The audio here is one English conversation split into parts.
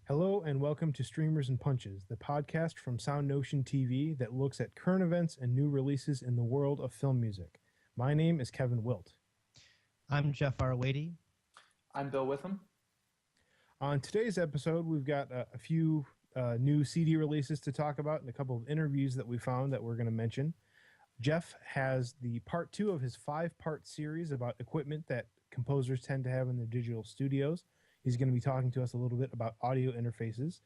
Hello and welcome to Streamers and Punches, the podcast from Sound Notion TV that looks at current events and new releases in the world of film music. My name is Kevin Wilt. I'm Jeff Arwady. I'm Bill Witham. On today's episode, we've got a few new CD releases to talk about and a couple of interviews that we found that we're going to mention. Jeff has the part 2 of his 5-part series about equipment that composers tend to have in their digital studios. He's going to be talking to us a little bit about audio interfaces.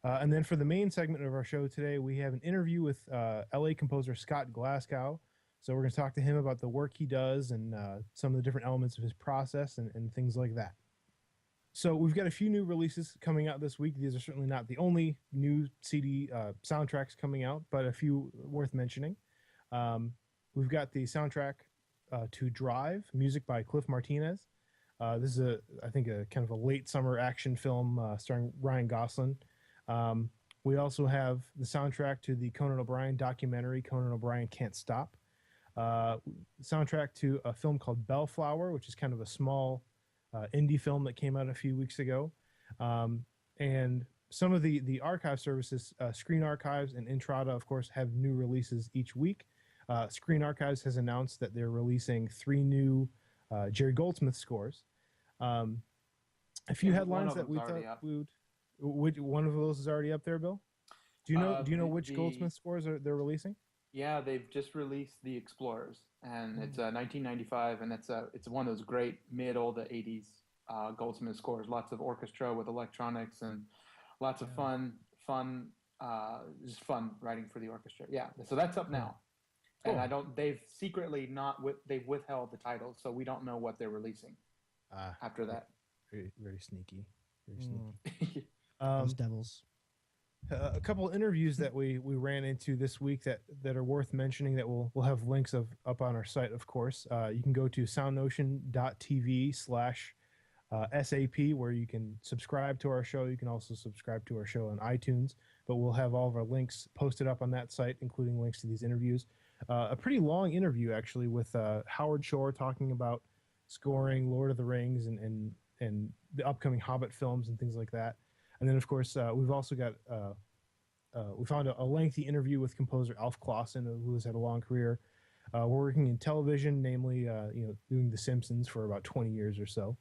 And then for the main segment of our show today, we have an interview with LA composer Scott Glasgow. So we're going to talk to him about the work he does and some of the different elements of his process and things like that. So we've got a few new releases coming out this week. These are certainly not the only new CD soundtracks coming out, but a few worth mentioning. We've got the soundtrack to Drive, music by Cliff Martinez. This is, I think, a kind of a late summer action film starring Ryan Gosling. We also have the soundtrack to the Conan O'Brien documentary, Conan O'Brien Can't Stop. Soundtrack to a film called Bellflower, which is kind of a small indie film that came out a few weeks ago. And some of the archive services, Screen Archives and Intrada, of course, have new releases each week. Screen Archives has announced that they're releasing 3 new Jerry Goldsmith scores. A few headlines that we thought we would. Which one of those is already up there, Bill? Do you know which Goldsmith scores they're releasing? Yeah, they've just released The Explorers, and it's 1995, and it's one of those great mid-old 80s Goldsmith scores. Lots of orchestra with electronics and lots of just fun writing for the orchestra. Yeah, so that's up now. Cool. And they've secretly they've withheld the title, so we don't know what they're releasing after that. Very, very sneaky. Very sneaky. Those devils. A couple of interviews that we ran into this week that are worth mentioning that we'll have links up on our site, of course. You can go to soundnotion.tv/SAP where you can subscribe to our show. You can also subscribe to our show on iTunes, but we'll have all of our links posted up on that site, including links to these interviews. A pretty long interview, actually, with Howard Shore talking about scoring Lord of the Rings and the upcoming Hobbit films and things like that. And then, of course, we've also got we found a lengthy interview with composer Alf Clausen, who has had a long career working in television, namely doing The Simpsons for about 20 years or so.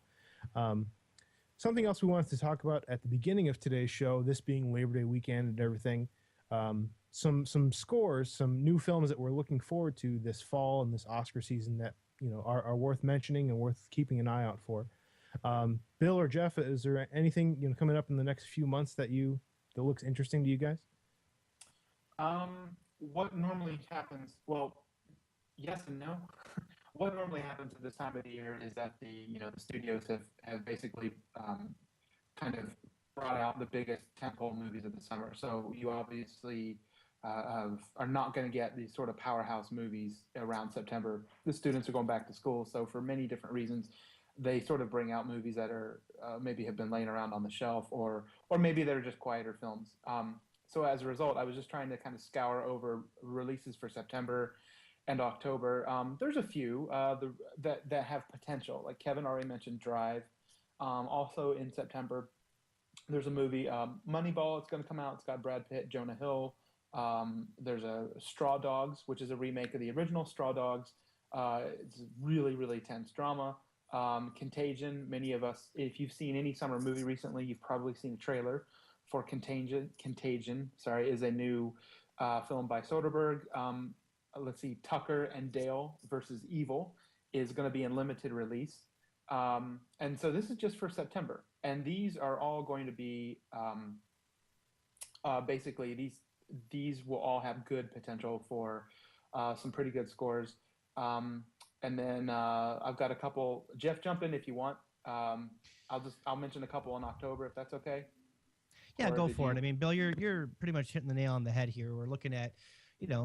Something else we wanted to talk about at the beginning of today's show, this being Labor Day weekend and everything, some scores, some new films that we're looking forward to this fall and this Oscar season that are worth mentioning and worth keeping an eye out for. Bill or Jeff, is there anything coming up in the next few months that looks interesting to you guys? What normally happens? Well, yes and no. What normally happens at this time of the year is that the studios have basically kind of brought out the biggest tentpole movies of the summer. So you obviously are not going to get these sort of powerhouse movies around September. The students are going back to school, so for many different reasons, they sort of bring out movies that are maybe have been laying around on the shelf, or maybe they're just quieter films. So as a result, I was just trying to kind of scour over releases for September and October. There's a few that have potential. Like Kevin already mentioned, Drive. Also in September, there's a movie, Moneyball. It's going to come out. It's got Brad Pitt, Jonah Hill. There's a Straw Dogs, which is a remake of the original Straw Dogs. It's really, really tense drama. Contagion, many of us, if you've seen any summer movie recently, you've probably seen a trailer for Contagion, is a new film by Soderbergh. Let's see, Tucker and Dale versus Evil is going to be in limited release. And so this is just for September. And these are all going to be, basically, these will all have good potential for some pretty good scores. And then I've got a couple. Jeff, jump in if you want. I'll mention a couple in October if that's okay. Yeah, go for it. I mean, Bill, you're pretty much hitting the nail on the head here. We're looking at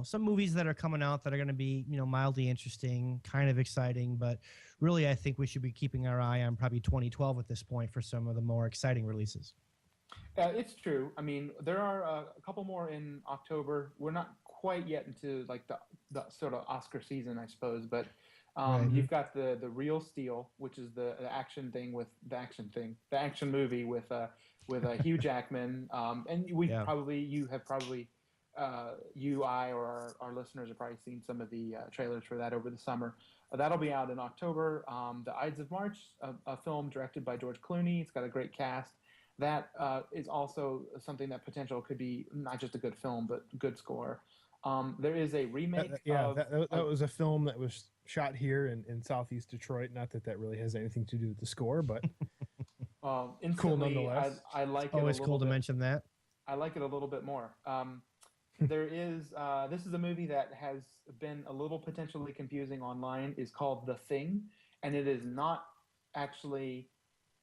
some movies that are coming out that are going to be mildly interesting, kind of exciting, but really I think we should be keeping our eye on probably 2012 at this point for some of the more exciting releases. It's true. I mean, there are a couple more in October. We're not quite yet into like the sort of Oscar season, I suppose, but Right. You've got the Real Steel, which is the action thing with the action movie with Hugh Jackman, and Yeah. you have probably I or our listeners have probably seen some of the trailers for that over the summer. That'll be out in October. The Ides of March, a film directed by George Clooney. It's got a great cast. That is also something that potential could be not just a good film, but good score. There is a remake that was a film that was shot here in Southeast Detroit. Not that that really has anything to do with the score, but cool nonetheless. I like it. Always cool to mention that. I like it a little bit more. There is this is a movie that has been a little potentially confusing online. Is called The Thing, and it is not actually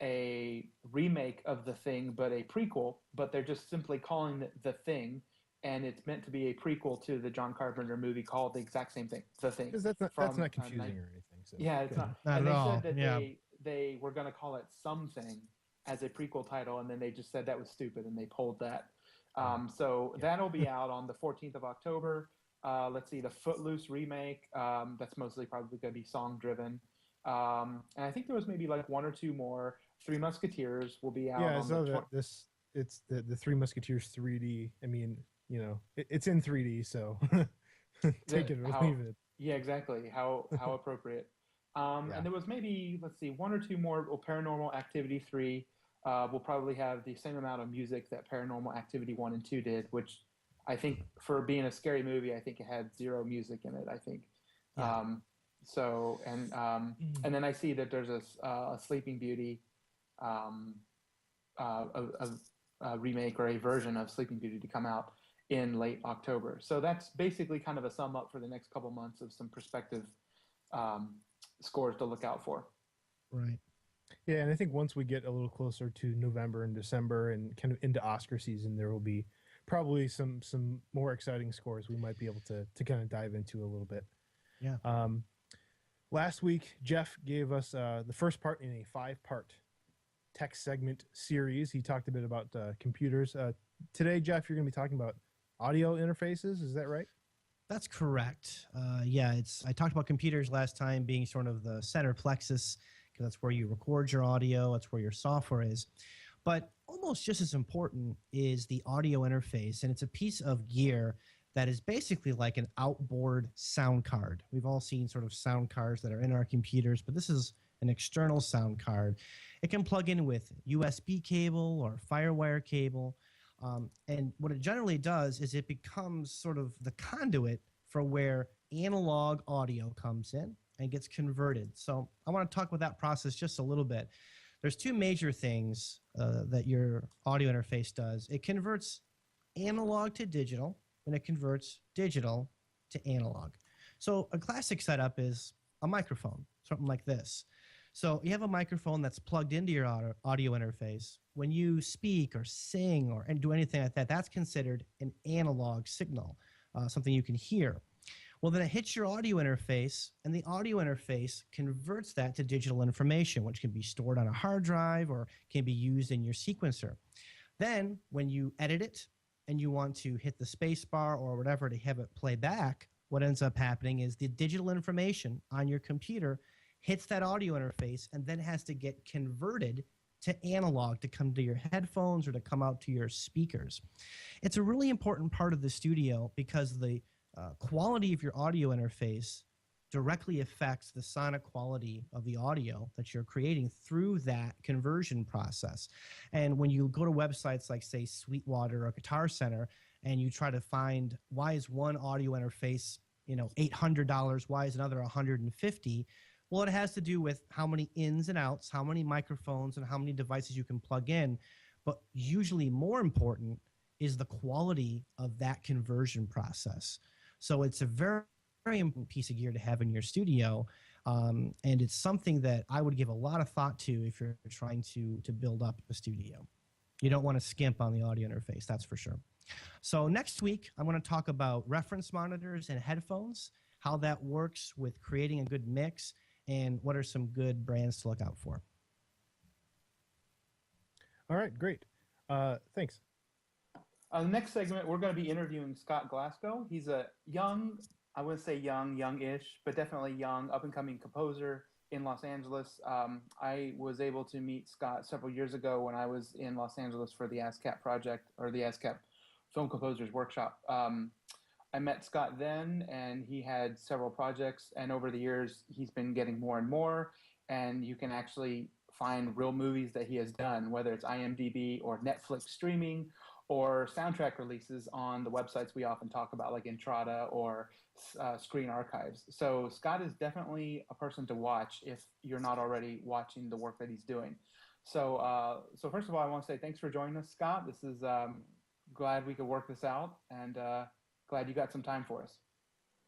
a remake of The Thing, but a prequel. But they're just simply calling it The Thing, and it's meant to be a prequel to the John Carpenter movie called the exact same thing, The Thing. Because that's not confusing or anything. So. Yeah, it's not. Not and at they all. said that Yeah. they were going to call it Something as a prequel title, and then they just said that was stupid, and they pulled that. That'll be out on the 14th of October. Let's see, the Footloose remake. That's mostly probably going to be song driven. And I think there was maybe like one or two more. Three Musketeers will be out. Yeah, so it's the Three Musketeers 3D. I mean, it's in 3D, so take it or leave it. Yeah, exactly. How appropriate. And there was maybe, let's see, one or two more. Well, Paranormal Activity 3 will probably have the same amount of music that Paranormal Activity 1 and 2 did, which I think for being a scary movie, I think it had zero music in it, I think. Yeah. And then I see that there's a Sleeping Beauty a remake or a version of Sleeping Beauty to come out in late October. So that's basically kind of a sum up for the next couple months of some prospective scores to look out for. Right. Yeah, and I think once we get a little closer to November and December and kind of into Oscar season, there will be probably some more exciting scores we might be able to kind of dive into a little bit. Yeah. Last week, Jeff gave us the first part in a 5-part tech segment series. He talked a bit about computers. Today, Jeff, you're going to be talking about audio interfaces. Is that right? That's correct. I talked about computers last time being sort of the center plexus, because that's where you record your audio. That's where your software is. But almost just as important is the audio interface, and it's a piece of gear that is basically like an outboard sound card. We've all seen sort of sound cards that are in our computers, but this is an external sound card. It can plug in with USB cable or FireWire cable. And what it generally does is it becomes sort of the conduit for where analog audio comes in and gets converted. So I want to talk about that process just a little bit. There's two major things that your audio interface does. It converts analog to digital, and it converts digital to analog. So a classic setup is a microphone, something like this. So you have a microphone that's plugged into your audio interface. When you speak or sing and do anything like that, that's considered an analog signal, something you can hear. Well, then it hits your audio interface, and the audio interface converts that to digital information, which can be stored on a hard drive or can be used in your sequencer. Then when you edit it and you want to hit the space bar or whatever to have it play back, what ends up happening is the digital information on your computer hits that audio interface and then has to get converted to analog to come to your headphones or to come out to your speakers. It's a really important part of the studio because the quality of your audio interface directly affects the sonic quality of the audio that you're creating through that conversion process. And when you go to websites like, say, Sweetwater or Guitar Center, and you try to find why is one audio interface, $800, why is another $150? Well, it has to do with how many ins and outs, how many microphones, and how many devices you can plug in. But usually more important is the quality of that conversion process. So it's a very, very important piece of gear to have in your studio. And it's something that I would give a lot of thought to if you're trying to build up a studio. You don't want to skimp on the audio interface, that's for sure. So next week, I'm going to talk about reference monitors and headphones, how that works with creating a good mix, and what are some good brands to look out for. All right, great. Thanks. The next segment, we're going to be interviewing Scott Glasgow. He's a young I wouldn't say youngish, but definitely young, up and coming composer in Los Angeles. I was able to meet Scott several years ago when I was in Los Angeles for the ASCAP project, or the ASCAP Film Composers Workshop. I met Scott then, and he had several projects. And over the years, he's been getting more and more. And you can actually find real movies that he has done, whether it's IMDb or Netflix streaming or soundtrack releases on the websites we often talk about, like Entrada or Screen Archives. So Scott is definitely a person to watch if you're not already watching the work that he's doing. So first of all, I want to say thanks for joining us, Scott. This is glad we could work this out, and glad you got some time for us.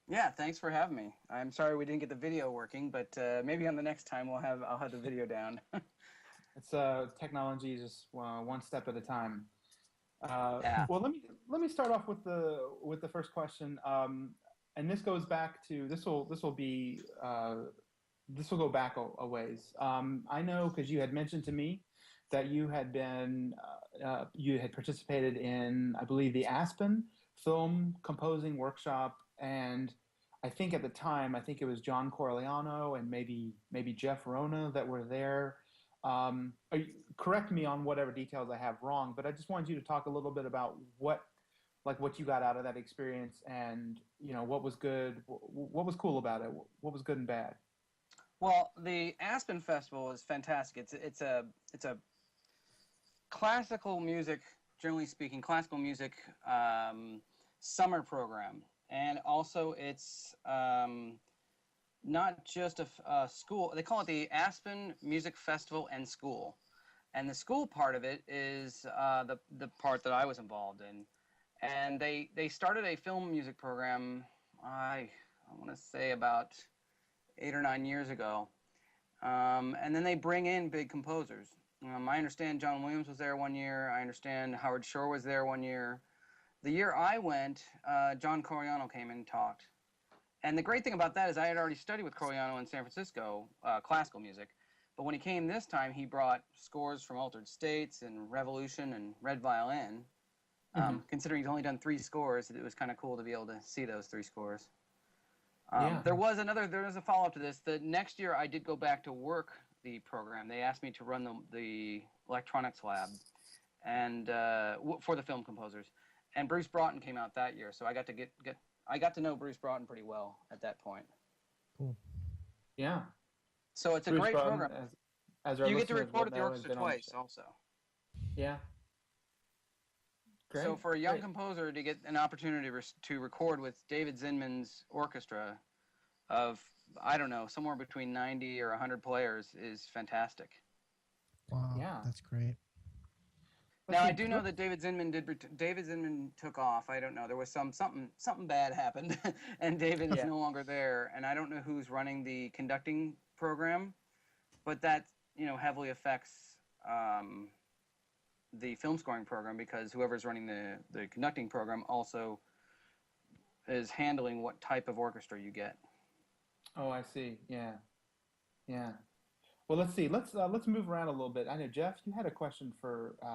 Yeah, thanks for having me. I'm sorry we didn't get the video working, but maybe on the next time I'll have the video down. It's technology is just one step at a time. Yeah. Well, let me start off with the first question, and this goes back to this will go back a ways. I know because you had mentioned to me that you had participated in, I believe, the Aspen Film Composing Workshop, and I think at the time, I think it was John Corigliano and maybe Jeff Rona that were there. Correct me on whatever details I have wrong, but I just wanted you to talk a little bit about what you got out of that experience, and what was good, what was cool about it, what was good and bad. Well, the Aspen Festival is fantastic. It's a classical music, generally speaking, classical music summer program, and also it's not just a school. They call it the Aspen Music Festival and School, and the school part of it is the part that I was involved in. And they started a film music program, I want to say about 8 or 9 years ago, and then they bring in big composers. I understand John Williams was there one year. I understand Howard Shore was there one year. The year I went, John Corigliano came and talked. And the great thing about that is I had already studied with Corigliano in San Francisco, classical music. But when he came this time, he brought scores from Altered States and Revolution and Red Violin. Considering he's only done 3 scores, it was kind of cool to be able to see those 3 scores. Yeah. There was a follow-up to this. The next year, I did go back to work the program. They asked me to run the electronics lab and for the film composers. And Bruce Broughton came out that year, so I got to know Bruce Broughton pretty well at that point. Cool. Yeah. So it's Bruce a great Broughton, program. as our You get to listeners record will at the know, has orchestra been on the twice, show. also. Yeah. Great. So for a young Great. composer to get an opportunity to record with David Zinman's orchestra of, I don't know, somewhere between 90 or 100 players is fantastic. Wow, Yeah. that's great. Now I do know that David Zinman took off. I don't know. There was something bad happened, and David is no longer there. And I don't know who's running the conducting program, but that heavily affects the film scoring program, because whoever's running the conducting program also is handling what type of orchestra you get. Oh, I see. Yeah. Well, let's see. Let's move around a little bit. I know, Jeff, you had a question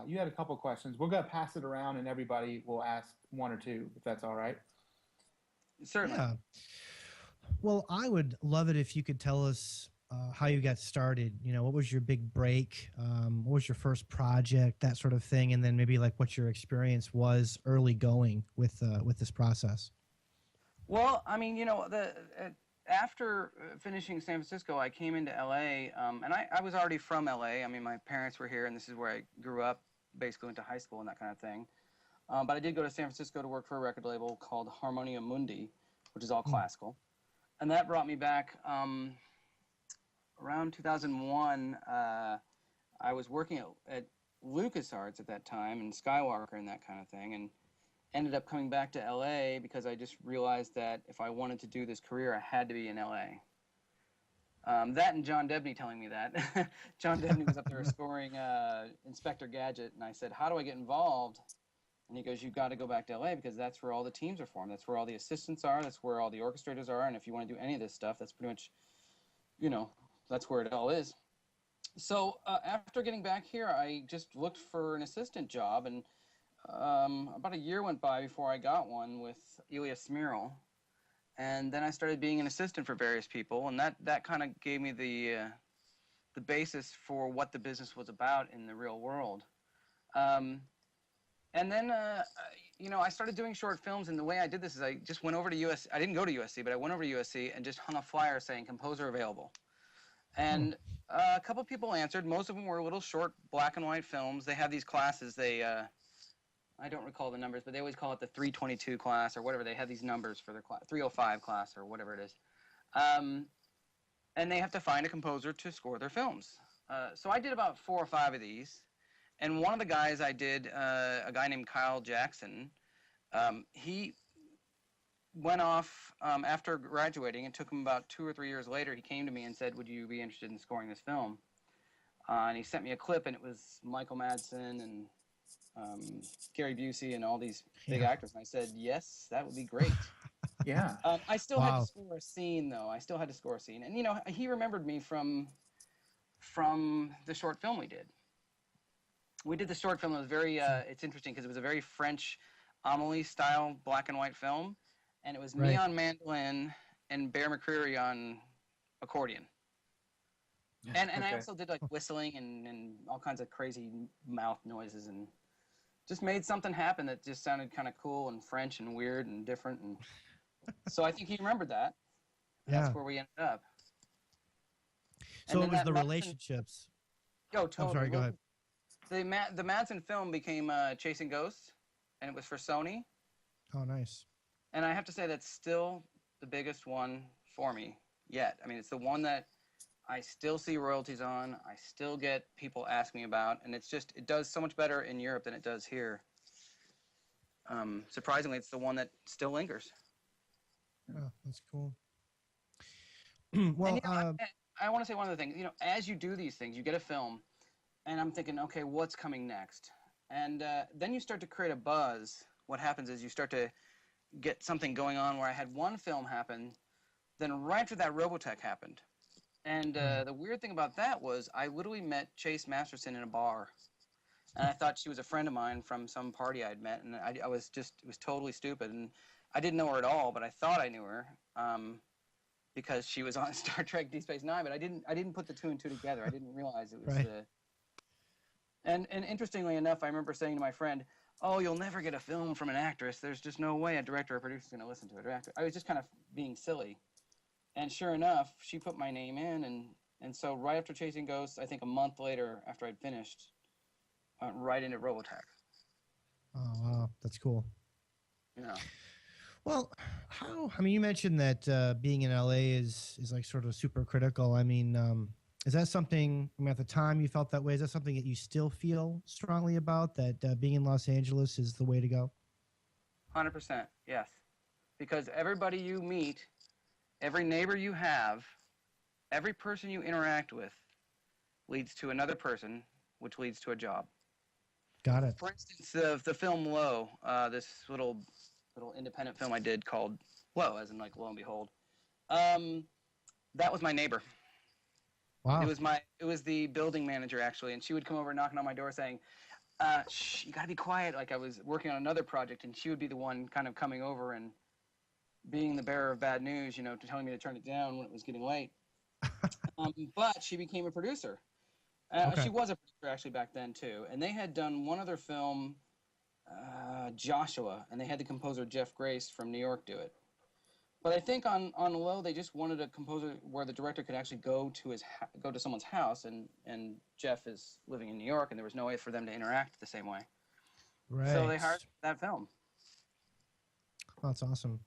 you had a couple questions. We're going to pass it around, and everybody will ask 1 or 2, if that's all right. Certainly. Yeah. Well, I would love it if you could tell us how you got started. What was your big break? What was your first project? That sort of thing, and then maybe like what your experience was early going with this process. Well, I mean, after finishing San Francisco, I came into LA, and I was already from LA. I mean, my parents were here, and this is where I grew up, basically went to high school and that kind of thing. But I did go to San Francisco to work for a record label called Harmonia Mundi, which is all classical. And that brought me back around 2001. I was working at LucasArts at that time, and Skywalker and that kind of thing, and ended up coming back to LA because I just realized that if I wanted to do this career, I had to be in LA. That and John Debney telling me that. John Debney was up there scoring Inspector Gadget, and I said, how do I get involved? And he goes, you've got to go back to LA because that's where all the teams are formed. That's where all the assistants are. That's where all the orchestrators are. And if you want to do any of this stuff, that's pretty much, that's where it all is. So after getting back here, I just looked for an assistant job, and about a year went by before I got one with Ilya Smiril. And then I started being an assistant for various people, and that kind of gave me the basis for what the business was about in the real world. And then, I started doing short films, and the way I did this is I just went over to USC. I didn't go to USC, but I went over to USC and just hung a flyer saying composer available. And a couple people answered. Most of them were little short black and white films. They have these classes. I don't recall the numbers, but they always call it the 322 class or whatever. They have these numbers for their class, 305 class or whatever it is. And they have to find a composer to score their films. So I did about 4 or 5 of these. And one of the guys I did, a guy named Kyle Jackson, he went off after graduating. It took him about 2 or 3 years later. He came to me and said, would you be interested in scoring this film? And he sent me a clip, and it was Michael Madsen and Gary Busey and all these big actors. And I said, yes, that would be great. Yeah. I still had to score a scene, though. I still had to score a scene. And, he remembered me from the short film we did. We did the short film. It was very, it's interesting because it was a very French Amelie-style black and white film. And it was me on mandolin and Bear McCreary on accordion. And I also did, like, whistling and all kinds of crazy mouth noises and just made something happen that just sounded kind of cool and French and weird and different. And so I think he remembered that. Yeah. That's where we ended up. So it was the relationships. Oh, totally. I'm sorry, go ahead. The Madsen film became Chasing Ghosts, and it was for Sony. Oh, nice. And I have to say that's still the biggest one for me yet. I mean, it's the one that I still see royalties on. I still get people ask me about, and it does so much better in Europe than it does here. Surprisingly, it's the one that still lingers. Oh, that's cool. Well, I want to say one other thing. As you do these things, you get a film, and I'm thinking, okay, what's coming next? And then you start to create a buzz. What happens is you start to get something going on where I had one film happen, then right after that, Robotech happened. And the weird thing about that was I literally met Chase Masterson in a bar. And I thought she was a friend of mine from some party I'd met. And it was totally stupid. And I didn't know her at all, but I thought I knew her because she was on Star Trek Deep Space Nine. But I didn't put the 2 and 2 together. I didn't realize it was... Right. And interestingly enough, I remember saying to my friend, oh, you'll never get a film from an actress. There's just no way a director or producer is going to listen to a director. I was just kind of being silly. And sure enough, she put my name in, and so right after Chasing Ghosts, I think a month later, after I'd finished, I went right into Robotech. Oh, wow. That's cool. Yeah. Well, you mentioned that being in LA is like sort of super critical. I mean, is that something, at the time you felt that way, is that something that you still feel strongly about, that being in Los Angeles is the way to go? 100%, yes. Because everybody you meet, every neighbor you have, every person you interact with leads to another person, which leads to a job. Got it. For instance, the film Low, this little independent film I did called Low, as in like Lo and Behold, that was my neighbor. Wow. It was the building manager, actually, and she would come over knocking on my door saying, shh, you gotta be quiet. Like I was working on another project, and she would be the one kind of coming over and being the bearer of bad news, telling me to turn it down when it was getting late. But she became a producer. Okay. She was a producer actually back then too. And they had done one other film, Joshua, and they had the composer Jeff Grace from New York do it. But I think on Low, they just wanted a composer where the director could actually go to someone's house, and Jeff is living in New York, and there was no way for them to interact the same way. Right. So they hired that film. Oh, that's awesome.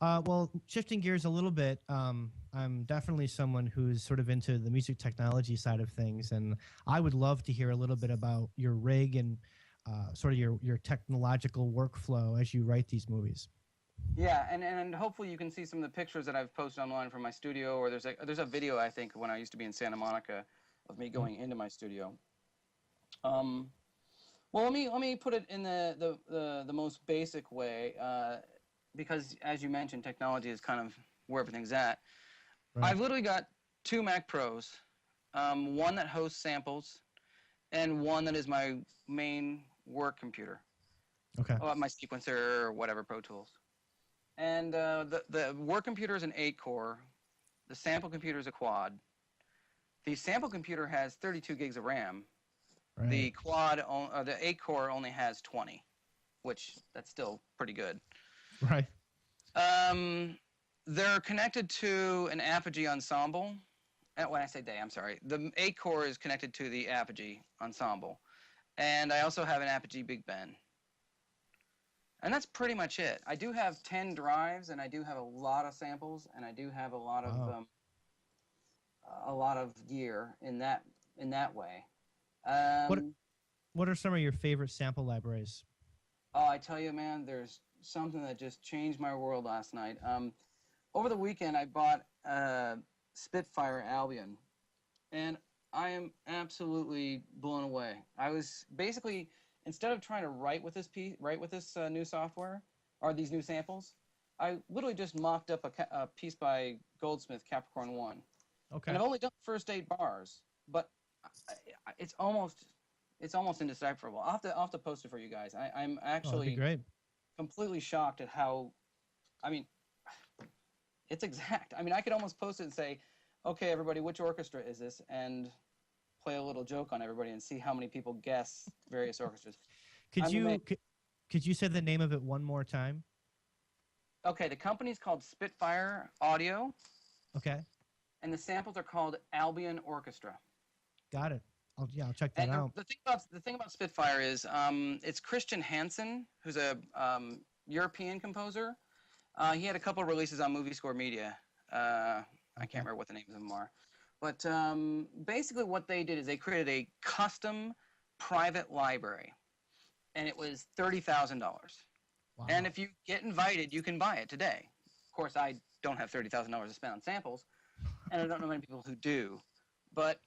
Well, shifting gears a little bit, I'm definitely someone who's sort of into the music technology side of things, and I would love to hear a little bit about your rig and sort of your technological workflow as you write these movies. Yeah, and hopefully you can see some of the pictures that I've posted online from my studio, or there's a video, I think, when I used to be in Santa Monica of me going into my studio. Well, let me put it in the most basic way. Because, as you mentioned, technology is kind of where everything's at. Right. I've literally got 2 Mac Pros, one that hosts samples, and one that is my main work computer. Okay. My sequencer or whatever, Pro Tools. And the work computer is an 8-core. The sample computer is a quad. The sample computer has 32 gigs of RAM. Right. The the 8-core only has 20, which that's still pretty good. Right. They're connected to an Apogee Ensemble. When I say they, I'm sorry. The 8-core is connected to the Apogee Ensemble. And I also have an Apogee Big Ben. And that's pretty much it. I do have 10 drives, and I do have a lot of samples, and I do have a lot of gear in that way. What are some of your favorite sample libraries? Oh, I tell you, man, there's something that just changed my world last night. Over the weekend, I bought Spitfire Albion, and I am absolutely blown away. I was basically, instead of trying to write with this new software or these new samples, I literally just mocked up a piece by Goldsmith, Capricorn 1. Okay. And I've only done the first 8 bars, but it's almost indecipherable. I'll have to post it for you guys. I'm actually great. completely shocked at how, I mean, it's exact. I mean, I could almost post it and say, okay, everybody, which orchestra is this? And play a little joke on everybody and see how many people guess various orchestras. Could you say the name of it one more time? Okay, the company's called Spitfire Audio. Okay. And the samples are called Albion Orchestra. Got it. I'll check that out. The thing about Spitfire is it's Christian Hansen, who's a European composer. He had a couple of releases on Movie Score Media. I can't remember what the names of them are. But basically what they did is they created a custom private library. And it was $30,000. Wow. And if you get invited, you can buy it today. Of course, I don't have $30,000 to spend on samples, and I don't know many people who do. But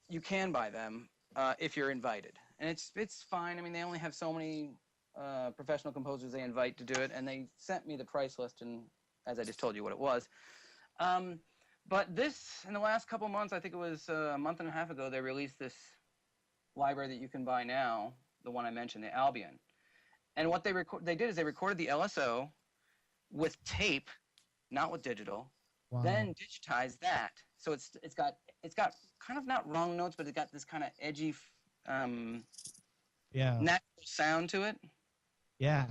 you can buy them if you're invited. And it's fine. I mean, they only have so many professional composers they invite to do it, and they sent me the price list, and as I just told you what it was. But this, in the last couple months, I think it was a month and a half ago, they released this library that you can buy now, the one I mentioned, the Albion. And what they did is they recorded the LSO with tape, not with digital, then digitized that. So it's got kind of not wrong notes, but it's got this kind of edgy, natural sound to it. Yeah.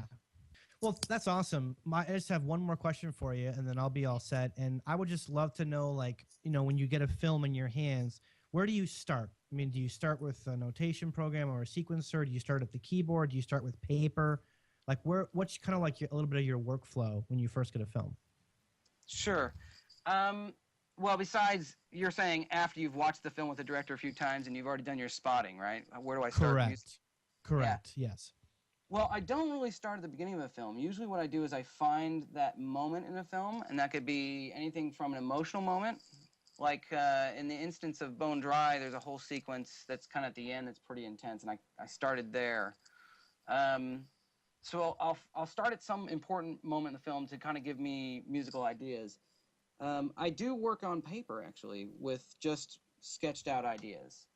Well, that's awesome. I just have one more question for you, and then I'll be all set. And I would just love to know, like, when you get a film in your hands, where do you start? I mean, do you start with a notation program or a sequencer? Do you start at the keyboard? Do you start with paper? Like, what's kind of like a little bit of your workflow when you first get a film? Sure. Well, besides, you're saying after you've watched the film with the director a few times and you've already done your spotting, right? Where do I start? Correct. Yeah. Yes. Well, I don't really start at the beginning of a film. Usually what I do is I find that moment in a film, and that could be anything from an emotional moment. Like in the instance of Bone Dry, there's a whole sequence that's kind of at the end that's pretty intense, and I started there. So I'll start at some important moment in the film to kind of give me musical ideas. I do work on paper, actually, with just sketched out ideas.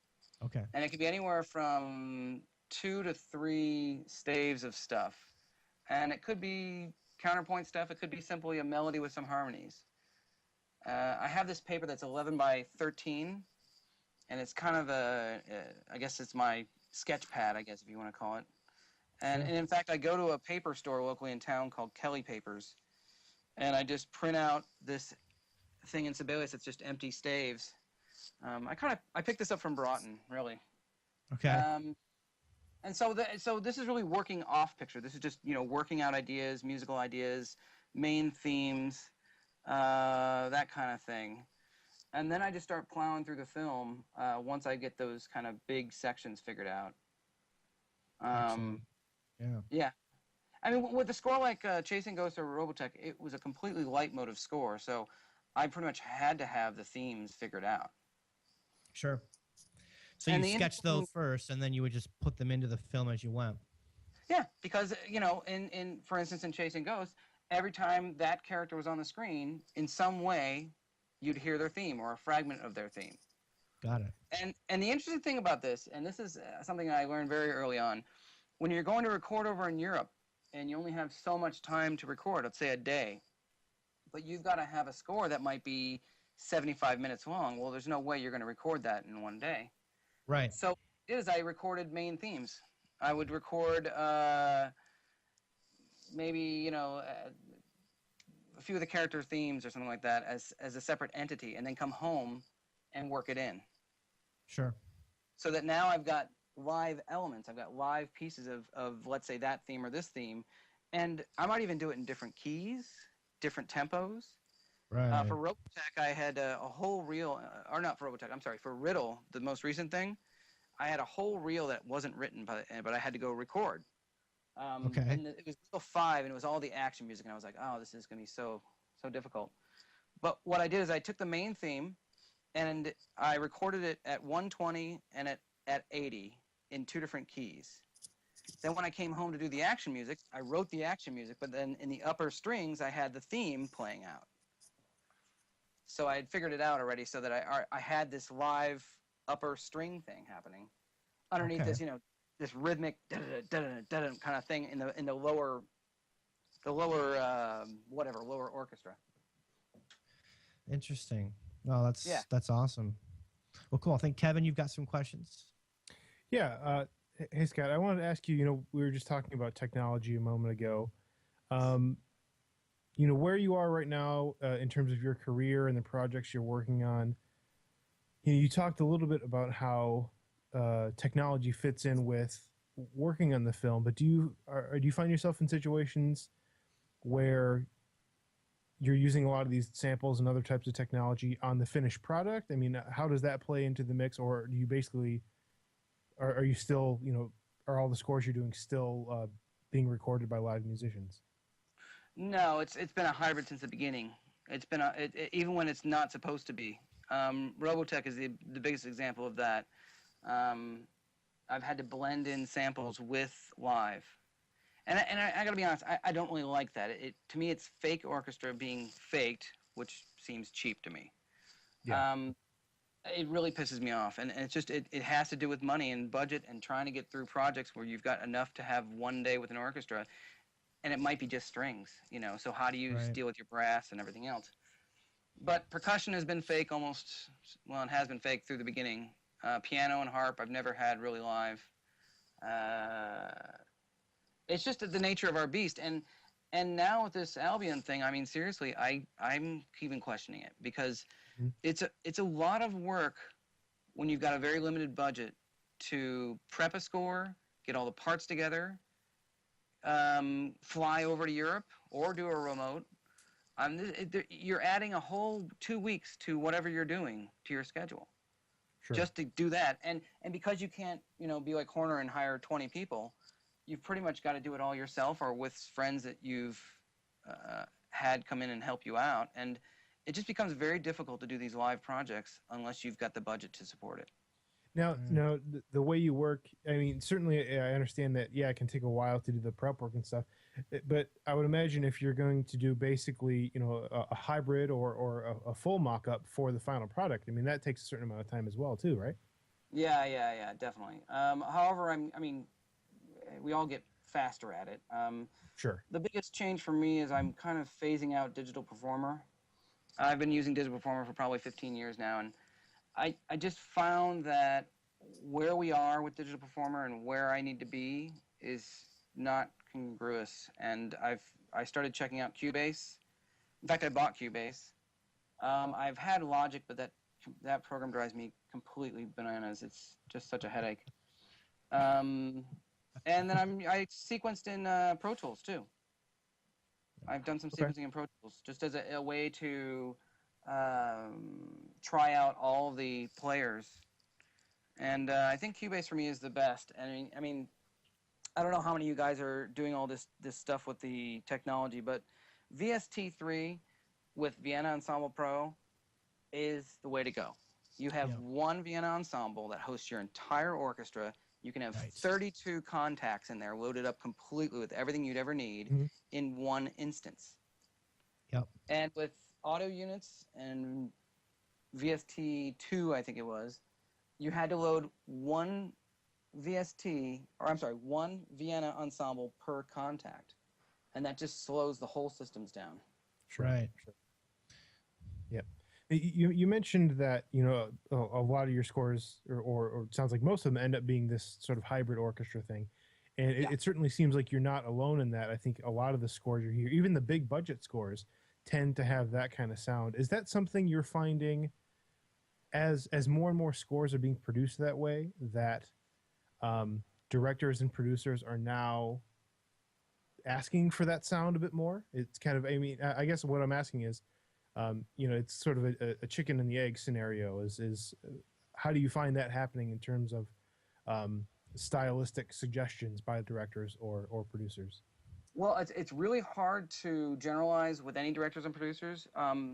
Okay. And it could be anywhere from 2 to 3 staves of stuff. And it could be counterpoint stuff. It could be simply a melody with some harmonies. I have this paper that's 11 by 13, and it's kind of I guess it's my sketch pad, I guess, if you want to call it. And in fact, I go to a paper store locally in town called Kelly Papers, and I just print out this thing in Sibelius that's just empty staves. I picked this up from Broughton, really. Okay. And so this is really working off picture. This is just, working out ideas, musical ideas, main themes, that kind of thing. And then I just start plowing through the film once I get those kind of big sections figured out. Yeah. I mean, with a score like Chasing Ghosts or Robotech, it was a completely light motive score, so I pretty much had to have the themes figured out. Sure. So you sketched those first, and then you would just put them into the film as you went. Yeah, because, for instance, in Chasing Ghosts, every time that character was on the screen, in some way, you'd hear their theme or a fragment of their theme. Got it. And the interesting thing about this, and this is something I learned very early on, when you're going to record over in Europe, and you only have so much time to record, let's say a day, but you've got to have a score that might be 75 minutes long. Well, there's no way you're going to record that in one day. Right. So what I did is I recorded main themes. I would record maybe, you know, a few of the character themes or something like that as a separate entity, and then come home and work it in. Sure. So that now I've got live elements. I've got live pieces of let's say, that theme or this theme. And I might even do it in different keys, different tempos. Right. For Robotech, I had a whole reel, or not for Robotech, I'm sorry, for Riddle, the most recent thing, I had a whole reel that wasn't written, but I had to go record. Okay. And it was Riddle 5, and it was all the action music, and I was like, oh, this is going to be so difficult. But what I did is I took the main theme, and I recorded it at 120 and at 80 in 2 different keys. Then when I came home to do the action music, I wrote the action music, but then in the upper strings, I had the theme playing out. So I had figured it out already, so that I had this live upper string thing happening underneath Okay. this, you know, this rhythmic da-da-da-da-da kind of thing in the lower lower orchestra. Interesting. Well, Yeah. that's awesome. Well, cool. I think Kevin, you've got some questions. Yeah. Hey, Scott, I wanted to ask you, we were just talking about technology a moment ago. Where you are right now in terms of your career and the projects you're working on. You talked a little bit about how technology fits in with working on the film, but do you find yourself in situations where you're using a lot of these samples and other types of technology on the finished product? I mean, how does that play into the mix, or do you basically are you still, are all the scores you're doing still being recorded by live musicians? No, it's been a hybrid since the beginning. It's been even when it's not supposed to be. Robotech is the biggest example of that. I've had to blend in samples with live, and I got to be honest, I don't really like that. To me, it's fake orchestra being faked, which seems cheap to me. Yeah. It really pisses me off, and it's just it has to do with money and budget and trying to get through projects where you've got enough to have one day with an orchestra, and it might be just strings, so how do you Right. deal with your brass and everything else? But percussion has been fake it has been fake through the beginning. Piano and harp I've never had really live. It's just the nature of our beast, and now with this Albion thing, I mean, seriously, I'm even questioning it, because it's a lot of work when you've got a very limited budget to prep a score, get all the parts together, fly over to Europe or do a remote. You're adding a whole 2 weeks to whatever you're doing to your schedule. Sure. Just to do that. And because you can't, be like Horner and hire 20 people, you've pretty much got to do it all yourself or with friends that you've had come in and help you out. And it just becomes very difficult to do these live projects unless you've got the budget to support it. Now, the way you work, I mean, certainly I understand that, yeah, it can take a while to do the prep work and stuff. But I would imagine if you're going to do basically, a hybrid or a full mock-up for the final product, I mean, that takes a certain amount of time as well, too, right? Yeah, definitely. However, we all get faster at it. Sure. The biggest change for me is I'm kind of phasing out Digital Performer. I've been using Digital Performer for probably 15 years now, and I just found that where we are with Digital Performer and where I need to be is not congruous. And I started checking out Cubase. In fact, I bought Cubase. I've had Logic, but that program drives me completely bananas. It's just such a headache. And then I sequenced in Pro Tools too. I've done some sequencing in Pro Tools just as a way to try out all the players. And I think Cubase for me is the best. And I mean, I don't know how many of you guys are doing all this stuff with the technology, but VST3 with Vienna Ensemble Pro is the way to go. You have one Vienna Ensemble that hosts your entire orchestra. You can have 32 contacts in there loaded up completely with everything you'd ever need in one instance. Yep. And with audio units and VST2, I think it was, you had to load one Vienna Ensemble per contact. And that just slows the whole systems down. Sure. Right. Sure. Yep. You mentioned that a lot of your scores, or it sounds like most of them, end up being this sort of hybrid orchestra thing, and it certainly seems like you're not alone in that. I think a lot of the scores you hear, even the big budget scores, tend to have that kind of sound. Is that something you're finding as more and more scores are being produced that way, that directors and producers are now asking for that sound a bit more? It's kind of, I mean, I guess what I'm asking is, it's sort of a chicken and the egg scenario. Is how do you find that happening in terms of stylistic suggestions by directors or producers? Well, it's really hard to generalize with any directors and producers.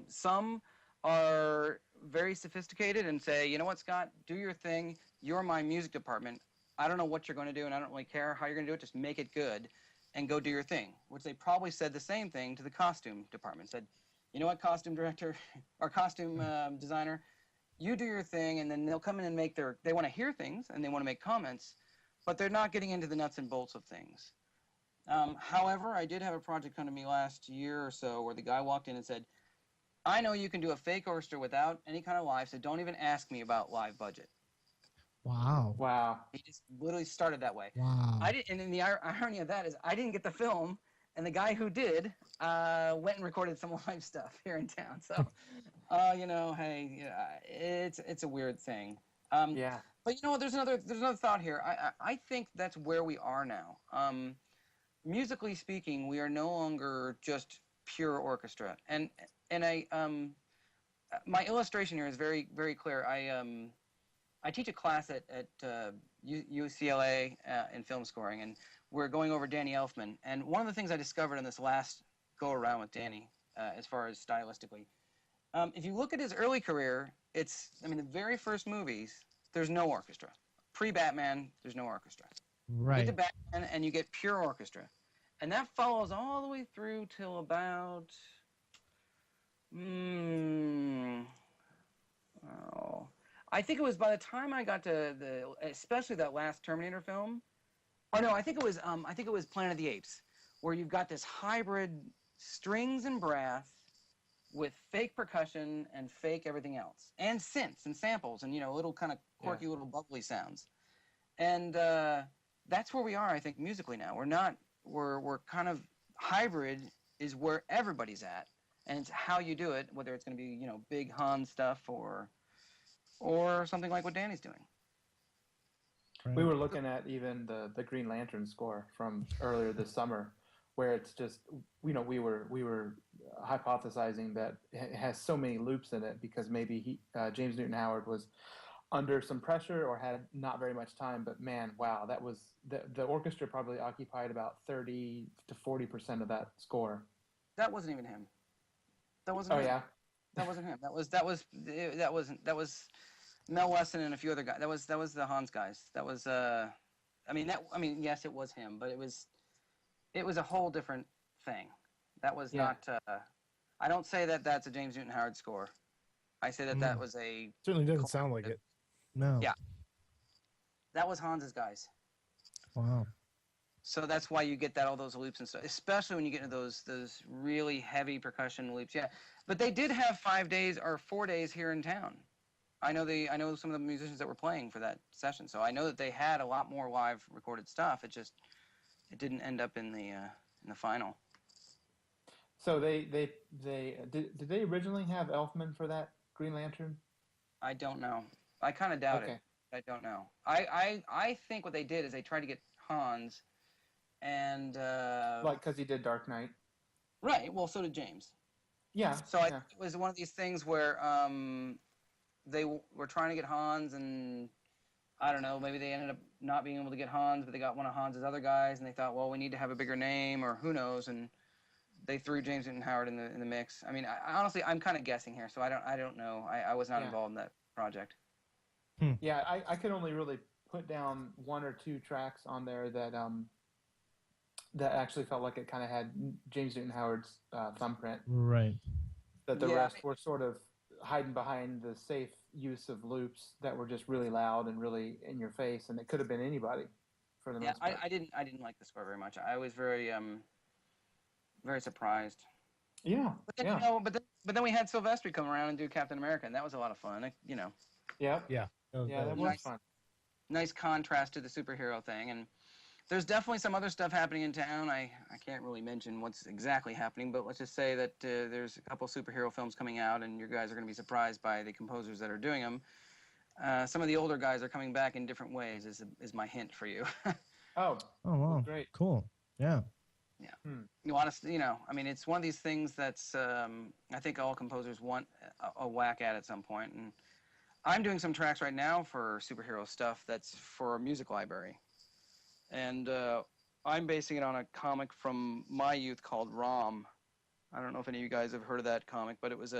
Some are very sophisticated and say, you know what, Scott, do your thing. You're my music department. I don't know what you're going to do, and I don't really care how you're going to do it. Just make it good and go do your thing, which they probably said the same thing to the costume department. Said, you know what, costume director or costume designer, you do your thing, and then they'll come in and they want to hear things and they want to make comments, but they're not getting into the nuts and bolts of things. However, I did have a project come to me last year or so where the guy walked in and said, I know you can do a fake orchestra without any kind of live, so don't even ask me about live budget. Wow. Wow. He just literally started that way. Wow. And then the irony of that is I didn't get the film, and the guy who did went and recorded some live stuff here in town. So, hey, it's a weird thing. Yeah. But there's another thought here. I think that's where we are now. Musically speaking, we are no longer just pure orchestra. And my illustration here is very, very clear. I teach a class at UCLA in film scoring, and we're going over Danny Elfman. And one of the things I discovered in this last go-around with Danny, as far as stylistically, if you look at his early career, the very first movies, there's no orchestra. Pre-Batman, there's no orchestra. Right. You get to Batman, and you get pure orchestra. And that follows all the way through till about... I think it was by the time I got to especially that last Terminator film. Oh no, I think it was Planet of the Apes, where you've got this hybrid strings and brass with fake percussion and fake everything else, and synths and samples and little kind of quirky little bubbly sounds, and that's where we are. I think musically now we're kind of hybrid is where everybody's at, and it's how you do it, whether it's going to be big Hans stuff or something like what Danny's doing. Right. We were looking at even the Green Lantern score from earlier this summer, where it's just we were hypothesizing that it has so many loops in it because maybe James Newton Howard was under some pressure or had not very much time. But man, wow, that was the orchestra probably occupied about 30 to 40% of that score. That wasn't even him. That wasn't. Oh him. yeah. That wasn't him. That was Mel Wesson and a few other guys. That was the Hans guys. That was yes, it was him, but it was a whole different thing. That was not. I don't say that that's a James Newton Howard score. I say that was a. Certainly doesn't sound like it. No. Yeah. That was Hans's guys. Wow. So that's why you get all those loops and stuff, especially when you get into those really heavy percussion loops. Yeah, but they did have 5 days or 4 days here in town. I know some of the musicians that were playing for that session, so I know that they had a lot more live recorded stuff. It didn't end up in the final. So did they originally have Elfman for that Green Lantern? I don't know. I kind of doubt it. I don't know. I think what they did is they tried to get Hans. And because he did Dark Knight, right? Well, so did James. Yeah. So I think it was one of these things where they were trying to get Hans, and I don't know, maybe they ended up not being able to get Hans, but they got one of Hans's other guys, and they thought, well, we need to have a bigger name, or who knows, and they threw James Newton Howard in the mix. I mean, honestly, I'm kind of guessing here, so I don't know. I was not involved in that project. Yeah, I could only really put down one or two tracks on there that actually felt like it kind of had James Newton Howard's thumbprint. Right. That the rest were sort of hiding behind the safe use of loops that were just really loud and really in your face, and it could have been anybody for the most part. I didn't like the score very much. I was very very surprised. Yeah, But then, yeah, but then we had Sylvester come around and do Captain America, and that was a lot of fun. yep, Yeah. yeah. That was nice, fun. nice contrast to the superhero thing. And there's definitely some other stuff happening in town. I can't really mention what's exactly happening, but let's just say that there's a couple superhero films coming out, and you guys are going to be surprised by the composers that are doing them. Some of the older guys are coming back in different ways. Is my hint for you? Oh, Oh well, wow, great. cool. Yeah. Yeah. Hmm. You want to, I mean, it's one of these things that's I think all composers want a whack at some point. And I'm doing some tracks right now for superhero stuff that's for a music library. And I'm basing it on a comic from my youth called Rom. I don't know if any of you guys have heard of that comic, but it was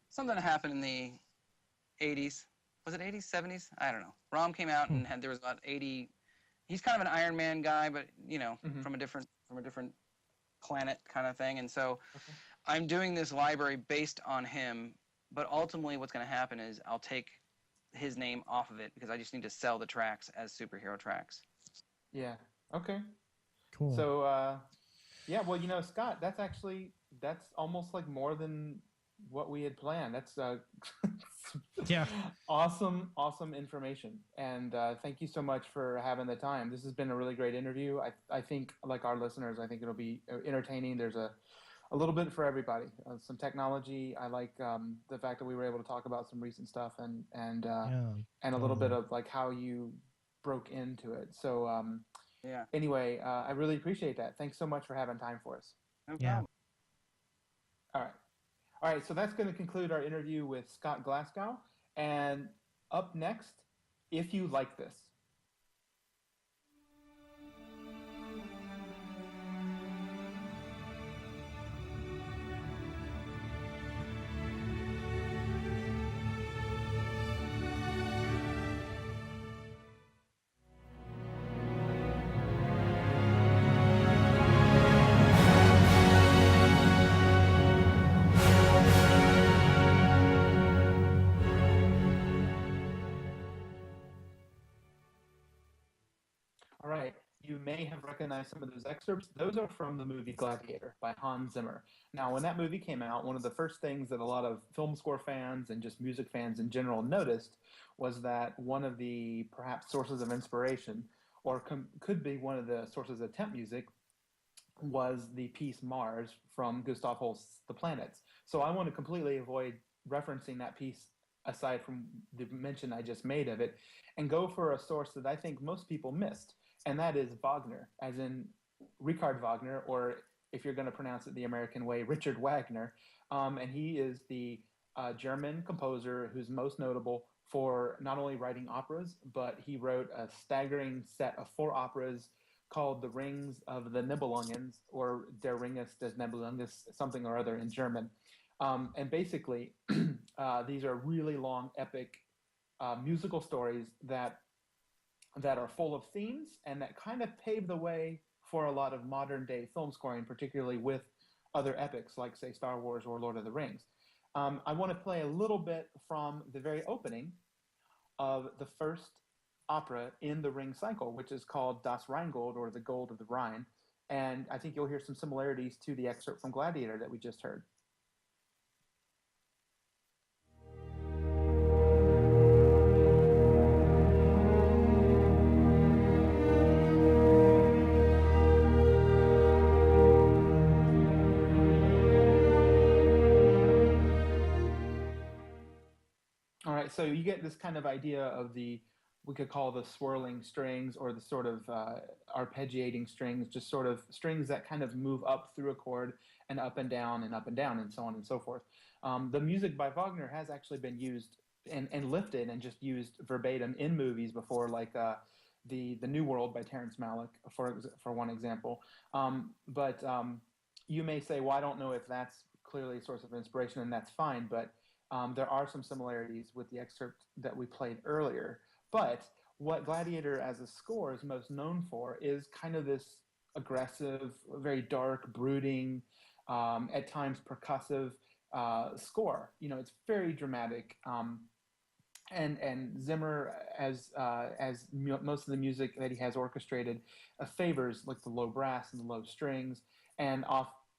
something that happened in the 80s. Was it 80s, 70s? I don't know. Rom came out and there was about 80. He's kind of an Iron Man guy, but Mm-hmm. from a different planet kind of thing. And so Okay. I'm doing this library based on him, but ultimately what's going to happen is I'll take his name off of it because I just need to sell the tracks as superhero tracks. Yeah. Okay. Cool. So, yeah. Well, Scott, that's almost like more than what we had planned. That's Yeah. awesome information, and thank you so much for having the time. This has been a really great interview. I think, like our listeners, I think it'll be entertaining. There's a little bit for everybody. Some technology. I like the fact that we were able to talk about some recent stuff and Yeah. a little bit Totally. of like how you broke into it. So Yeah, anyway, I really appreciate that. Thanks so much for having time for us. no Yeah. problem. All right. All right. So that's going to conclude our interview with Scott Glasgow. And up next, If You Like This. All right. You may have recognized some of those excerpts. Those are from the movie Gladiator by Hans Zimmer. Now, when that movie came out, one of the first things that a lot of film score fans and just music fans in general noticed was that one of the perhaps sources of inspiration, or could be one of the sources of temp music, was the piece Mars from Gustav Holst's The Planets. So I want to completely avoid referencing that piece aside from the mention I just made of it and go for a source that I think most people missed, and that is Wagner, as in Richard Wagner, or if you're going to pronounce it the American way, Richard Wagner. And he is the German composer who's most notable for not only writing operas, but he wrote a staggering set of 4 operas called The Rings of the Nibelungen, or Der Ringes des Nibelungens, something or other in German. And basically, these are really long, epic musical stories that are full of themes and that kind of pave the way for a lot of modern day film scoring, particularly with other epics like, say, Star Wars or Lord of the Rings. I want to play a little bit from the very opening of the first opera in the Ring cycle, which is called Das Rheingold, or the Gold of the Rhine. And I think you'll hear some similarities to the excerpt from Gladiator that we just heard. All right, so you get this kind of idea of we could call the swirling strings, or the sort of arpeggiating strings, just sort of strings that kind of move up through a chord and up and down and up and down and so on and so forth. The music by Wagner has actually been used and lifted and just used verbatim in movies before, like the New World by Terrence Malick, for one example. But you may say, well, I don't know if that's clearly a source of inspiration, and that's fine, but there are some similarities with the excerpt that we played earlier. But what Gladiator as a score is most known for is kind of this aggressive, very dark, brooding, at times percussive score. It's very dramatic. And Zimmer, as most of the music that he has orchestrated, favors like the low brass and the low strings, and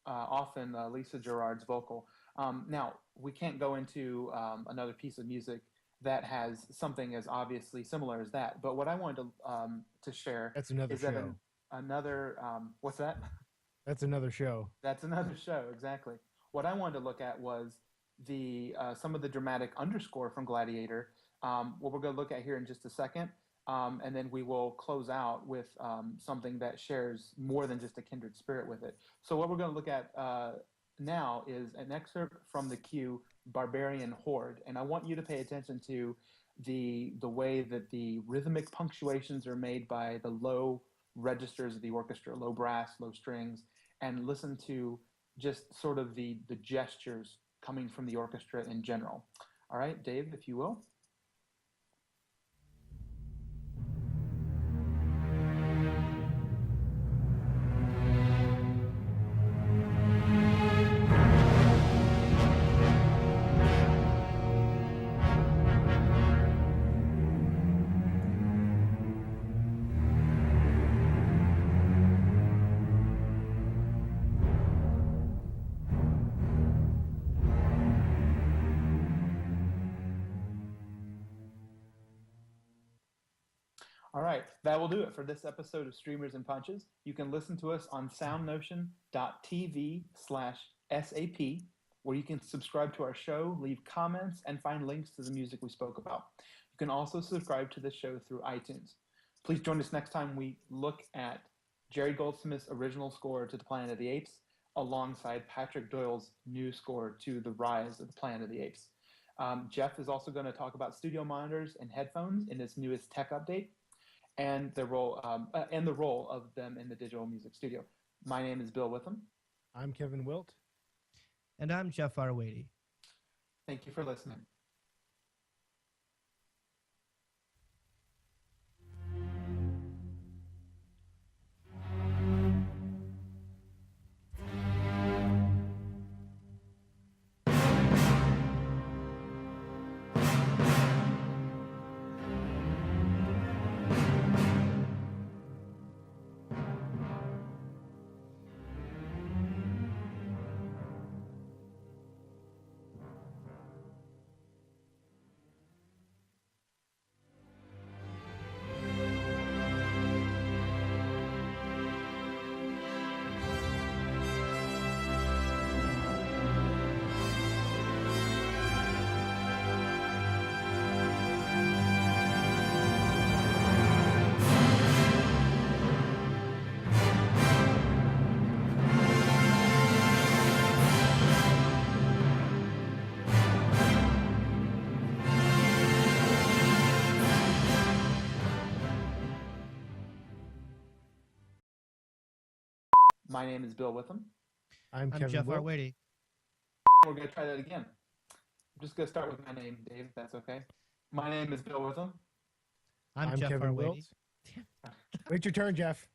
often Lisa Gerrard's vocal. Now, we can't go into another piece of music that has something as obviously similar as that. But what I wanted to share That's another is that show. another what's that? That's another show. That's another show, exactly. What I wanted to look at was the some of the dramatic underscore from Gladiator. What we're going to look at here in just a second, and then we will close out with something that shares more than just a kindred spirit with it. So what we're going to look at now is an excerpt from the cue Barbarian Horde, and I want you to pay attention to the way that the rhythmic punctuations are made by the low registers of the orchestra, low brass, low strings, and listen to just sort of the gestures coming from the orchestra in general. All right, Dave, if you will. All right, that will do it for this episode of Streamers and Punches. You can listen to us on soundnotion.tv/SAP, where you can subscribe to our show, leave comments, and find links to the music we spoke about. You can also subscribe to the show through iTunes. Please join us next time we look at Jerry Goldsmith's original score to The Planet of the Apes, alongside Patrick Doyle's new score to The Rise of the Planet of the Apes. Jeff is also going to talk about studio monitors and headphones in his newest tech update, and the role of them in the digital music studio. My name is Bill Witham. I'm Kevin Wilt. And I'm Jeff Arwady. Thank you for listening. My name is Bill Witham. I'm Kevin Jeff Wilt. Arwady. We're going to try that again. I'm just going to start with my name, Dave, if that's okay. My name is Bill Witham. I'm Jeff Kevin Arwady. Wilt. Wait your turn, Jeff.